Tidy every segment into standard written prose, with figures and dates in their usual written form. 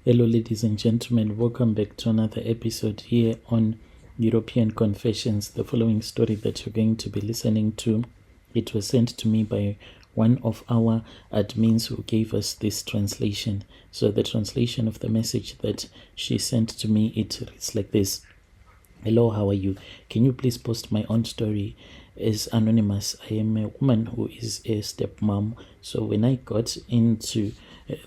Hello, ladies and gentlemen. Welcome back to another episode here on European Confessions. The following story that you're going to be listening to, it was sent to me by one of our admins who gave us this translation. So the translation of the message that she sent to me, it reads like this. Hello, how are you? Can you please post my own story? As anonymous, I am a woman who is a stepmom. So when I got into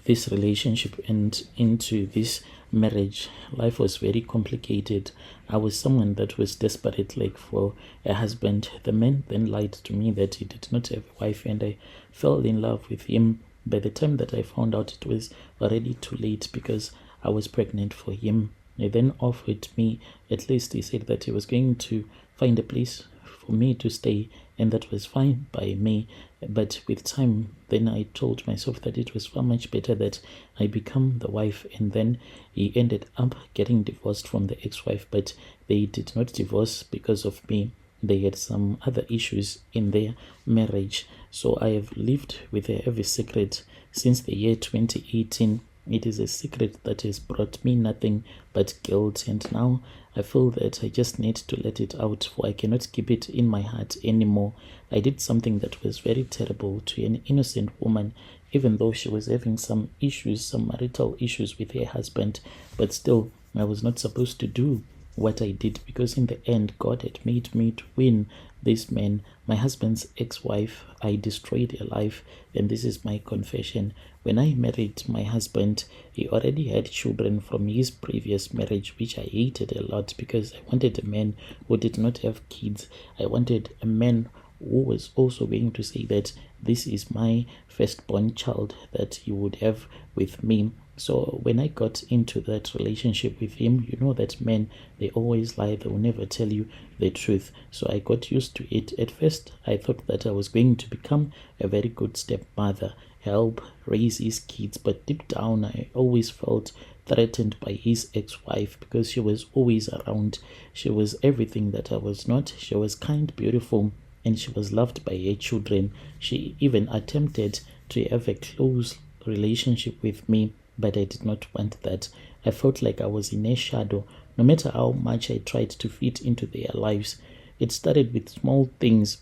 this relationship and into this marriage, life was very complicated. I was someone that was desperate, like for a husband. The man then lied to me that he did not have a wife, and I fell in love with him. By the time that I found out, it was already too late because I was pregnant for him. He then offered me, at least he said that he was going to find a place for me to stay, and that was fine by me. But with time, then I told myself that it was far much better that I become the wife. And then he ended up getting divorced from the ex-wife, but they did not divorce because of me. They had some other issues in their marriage. So I have lived with a heavy secret since the year 2018. It is a secret that has brought me nothing but guilt, and now I feel that I just need to let it out, for I cannot keep it in my heart anymore. I did something that was very terrible to an innocent woman, even though she was having some issues, some marital issues with her husband, but still I was not supposed to do what I did, because in the end God had made me to win this man, my husband's ex-wife. I destroyed her life, and this is my confession. When I married my husband, he already had children from his previous marriage, which I hated a lot because I wanted a man who did not have kids. I wanted a man who was also going to say that this is my firstborn child that he would have with me. So when I got into that relationship with him, you know that men, they always lie. They will never tell you the truth. So I got used to it. At first, I thought that I was going to become a very good stepmother, help raise his kids. But deep down, I always felt threatened by his ex-wife because she was always around. She was everything that I was not. She was kind, beautiful, and she was loved by her children. She even attempted to have a close relationship with me, but I did not want that. I felt like I was in a shadow, no matter how much I tried to fit into their lives. It started with small things.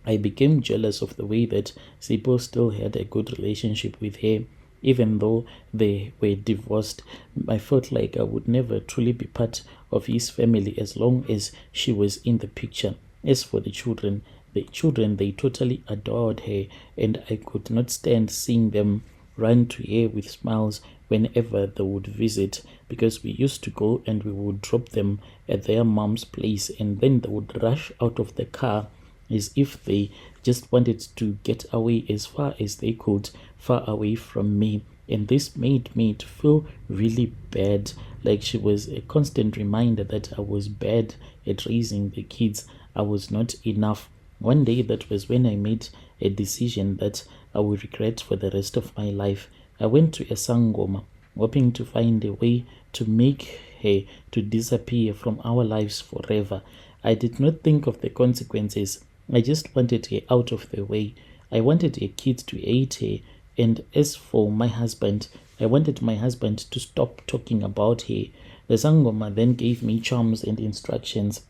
I became jealous of the way that Sipo still had a good relationship with her. Even though they were divorced, I felt like I would never truly be part of his family as long as she was in the picture. As for the children, they totally adored her, and I could not stand seeing them run to her with smiles whenever they would visit, because we used to go and we would drop them at their mom's place, and then they would rush out of the car as if they just wanted to get away as far as they could, far away from me. And this made me to feel really bad, like she was a constant reminder that I was bad at raising the kids. I was not enough. One day, that was when I made a decision that I will regret for the rest of my life. I went to a sangoma, hoping to find a way to make her to disappear from our lives forever. I did not think of the consequences. I just wanted her out of the way. I wanted her kids to hate her. And as for my husband, I wanted my husband to stop talking about her. The sangoma then gave me charms and instructions,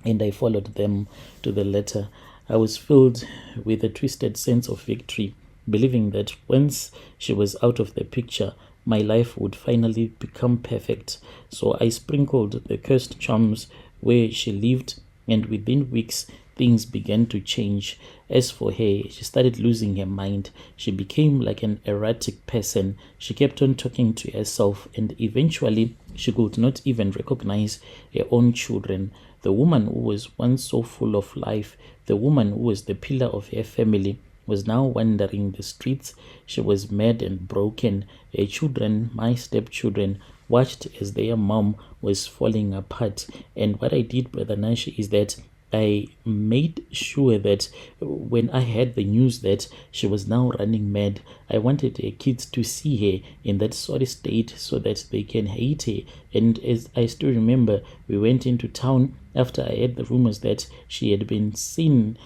and I followed them to the letter. I was filled with a twisted sense of victory, believing that once she was out of the picture, my life would finally become perfect. So I sprinkled the cursed charms where she lived, and within weeks, things began to change. As for her, she started losing her mind. She became like an erratic person. She kept on talking to herself, and eventually she could not even recognize her own children. The woman who was once so full of life, the woman who was the pillar of her family, was now wandering the streets. She was mad and broken. Her children, my stepchildren, watched as their mom was falling apart. And what I did, Brother Nashi, is that I made sure that when I had the news that she was now running mad, I wanted her kids to see her in that sorry state so that they can hate her. And as I still remember, we went into town. after I heard the rumors that she had been seen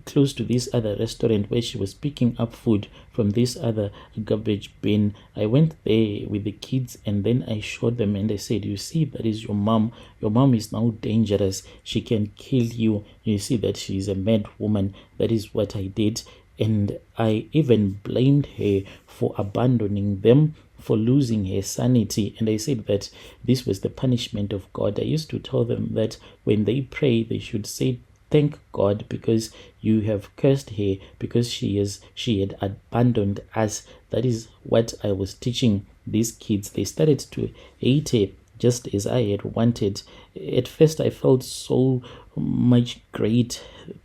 close to this other restaurant where she was picking up food from this other garbage bin. I went there with the kids and then I showed them and I said, you see, that is your mom. Your mom is now dangerous. She can kill you. You see that she is a mad woman. That is what I did. And I even blamed her for abandoning them, for losing her sanity. And I said that this was the punishment of God. I used to tell them that when they pray, they should say, thank God because you have cursed her, because she had abandoned us. That is what I was teaching these kids. They started to hate her just as I had wanted. At first I felt so much great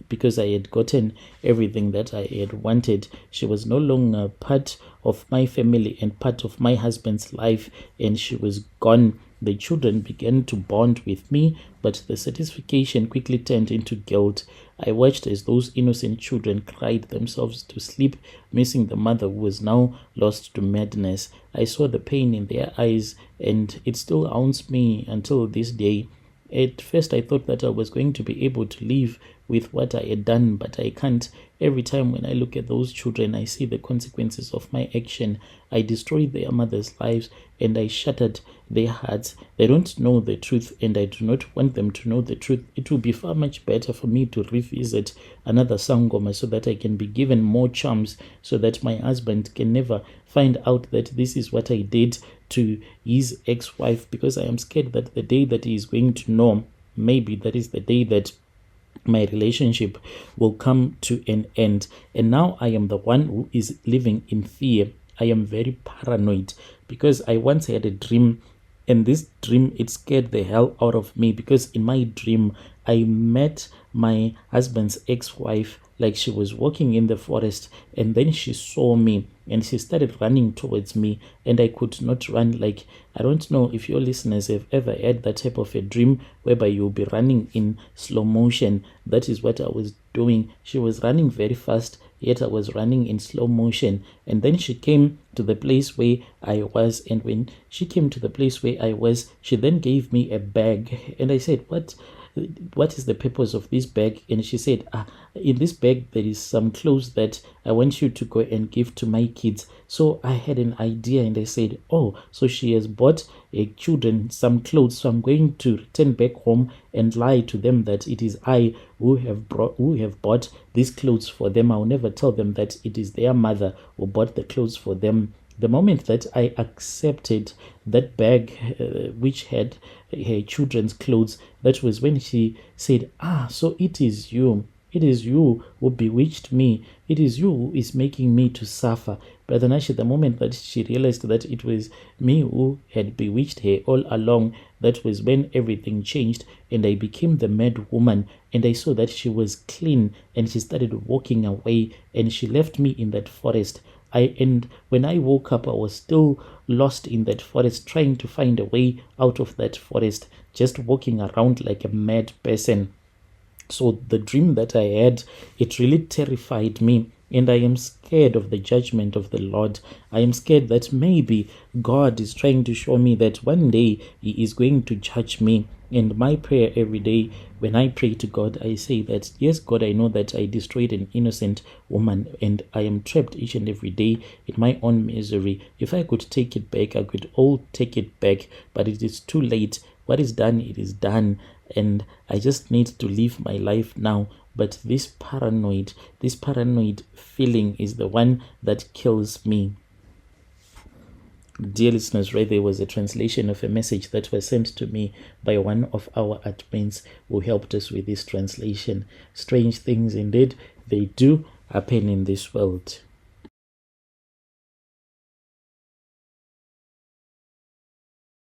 because I had gotten everything that I had wanted. She was no longer part of my family and part of my husband's life, and she was gone. The children began to bond with me, but the satisfaction quickly turned into guilt. I watched as those innocent children cried themselves to sleep, missing the mother who was now lost to madness. I saw the pain in their eyes, and it still haunts me until this day. At first, I thought that I was going to be able to live with what I had done, but I can't. Every time when I look at those children, I see the consequences of my action. I destroyed their mothers' lives and I shattered their hearts. They don't know the truth and I do not want them to know the truth. It will be far much better for me to revisit another Sangoma so that I can be given more charms, so that my husband can never find out that this is what I did to his ex-wife, because I am scared that the day that he is going to know, maybe that is the day that my relationship will come to an end. And now I am the one who is living in fear. I am very paranoid because I once had a dream, and this dream, it scared the hell out of me, because in my dream I met my husband's ex-wife like she was walking in the forest, and then she saw me and she started running towards me, and I could not run. Like, I don't know if your listeners have ever had that type of a dream whereby you'll be running in slow motion. That is what I was doing. She was running very fast, yet I was running in slow motion. And then she came to the place where I was, and when she came to the place where I was, she then gave me a bag, and I said, what is the purpose of this bag? And she said, in this bag there is some clothes that I want you to go and give to my kids. So I had an idea and I said, oh, so she has bought children some clothes, so I'm going to return back home and lie to them that it is I who have bought these clothes for them. I'll never tell them that it is their mother who bought the clothes for them. The moment that I accepted that bag which had her children's clothes, that was when she said, so it is you. It is you who bewitched me. It is you who is making me to suffer. Brother Nashi, the moment that she realized that it was me who had bewitched her all along, that was when everything changed and I became the mad woman, and I saw that she was clean and she started walking away and she left me in that forest. And when I woke up, I was still lost in that forest, trying to find a way out of that forest, just walking around like a mad person. So the dream that I had, it really terrified me. And I am scared of the judgment of the Lord. I am scared that maybe God is trying to show me that one day He is going to judge me. And my prayer every day, when I pray to God, I say that, yes, God, I know that I destroyed an innocent woman and I am trapped each and every day in my own misery. If I could take it back, I could all take it back, but it is too late. What is done, it is done. And I just need to live my life now. But this paranoid feeling is the one that kills me. Dear listeners, right there was a translation of a message that was sent to me by one of our admins who helped us with this translation. Strange things indeed, they do happen in this world.